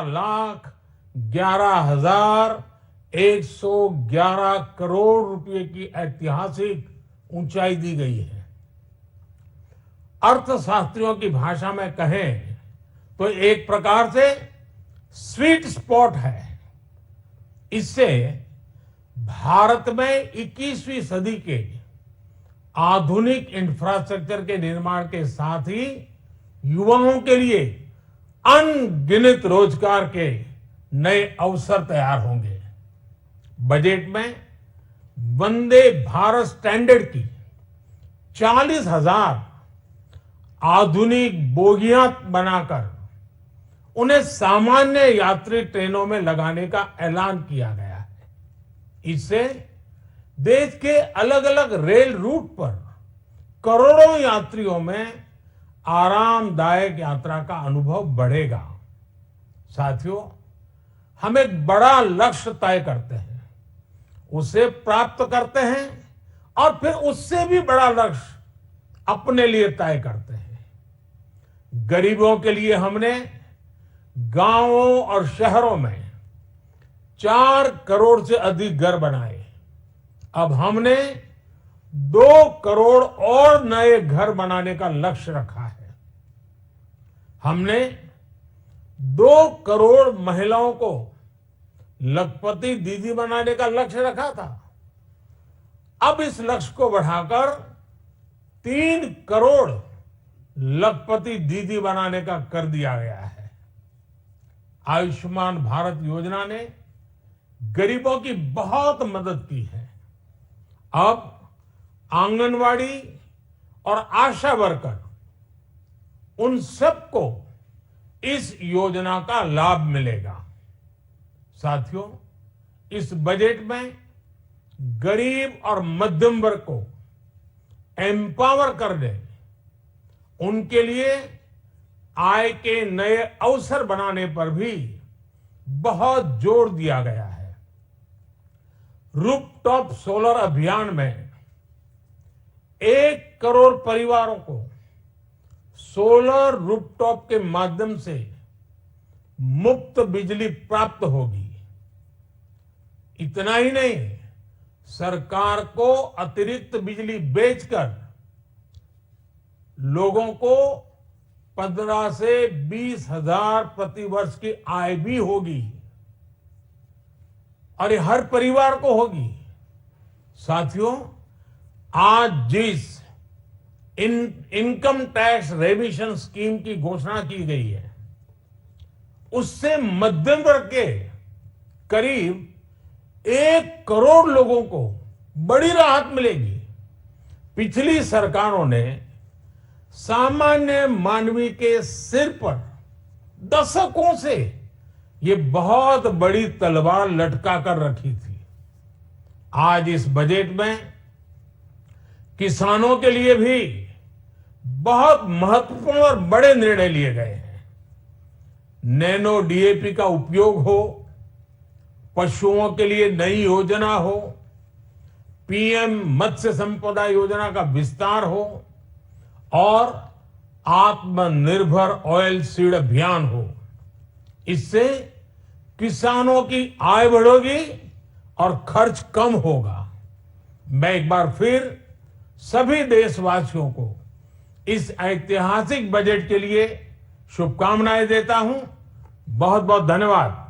11,11,111 करोड़ रुपए की ऐतिहासिक ऊंचाई दी गई है। अर्थशास्त्रियों की भाषा में कहें तो एक प्रकार से स्वीट स्पॉट है। इससे भारत में 21वीं सदी के आधुनिक इंफ्रास्ट्रक्चर के निर्माण के साथ ही युवाओं के लिए अनगिनत रोजगार के नए अवसर तैयार होंगे। बजट में वंदे भारत स्टैंडर्ड की 40,000 आधुनिक बोगियां बनाकर उन्हें सामान्य यात्री ट्रेनों में लगाने का ऐलान किया गया है। इससे देश के अलग अलग रेल रूट पर करोड़ों यात्रियों में आरामदायक यात्रा का अनुभव बढ़ेगा। साथियों, हम एक बड़ा लक्ष्य तय करते हैं, उसे प्राप्त करते हैं और फिर उससे भी बड़ा लक्ष्य अपने लिए तय करते हैं। गरीबों के लिए हमने गांवों और शहरों में 4 करोड़ से अधिक घर बनाए। अब हमने 2 करोड़ और नए घर बनाने का लक्ष्य रखा है। हमने 2 करोड़ महिलाओं को लखपति दीदी बनाने का लक्ष्य रखा था। अब इस लक्ष्य को बढ़ाकर 3 करोड़ लखपति दीदी बनाने का कर दिया गया है। आयुष्मान भारत योजना ने गरीबों की बहुत मदद की है। अब आंगनवाड़ी और आशा वर्कर, उन सबको इस योजना का लाभ मिलेगा। साथियों, इस बजट में गरीब और मध्यम वर्ग को एम्पावर करने, उनके लिए आय के नए अवसर बनाने पर भी बहुत जोर दिया गया है। रूफटॉप सोलर अभियान में 1 करोड़ परिवारों को सोलर रूफटॉप के माध्यम से मुफ्त बिजली प्राप्त होगी। इतना ही नहीं, सरकार को अतिरिक्त बिजली बेचकर लोगों को 15 से 20 हजार प्रति वर्ष की आय भी होगी और ये हर परिवार को होगी। साथियों, आज जिस इनकम टैक्स रेमिशन स्कीम की घोषणा की गई है, उससे मध्यम वर्ग के करीब 1 करोड़ लोगों को बड़ी राहत मिलेगी। पिछली सरकारों ने सामान्य मानवी के सिर पर दशकों से ये बहुत बड़ी तलवार लटका कर रखी थी। आज इस बजट में किसानों के लिए भी बहुत महत्वपूर्ण और बड़े निर्णय लिए गए हैं। नैनो डीएपी का उपयोग हो, पशुओं के लिए नई योजना हो, पीएम मत्स्य संपदा योजना का विस्तार हो और आत्मनिर्भर ऑयल सीड अभियान हो। इससे किसानों की आय बढ़ेगी और खर्च कम होगा। मैं एक बार फिर सभी देशवासियों को इस ऐतिहासिक बजट के लिए शुभकामनाएं देता हूं। बहुत बहुत धन्यवाद।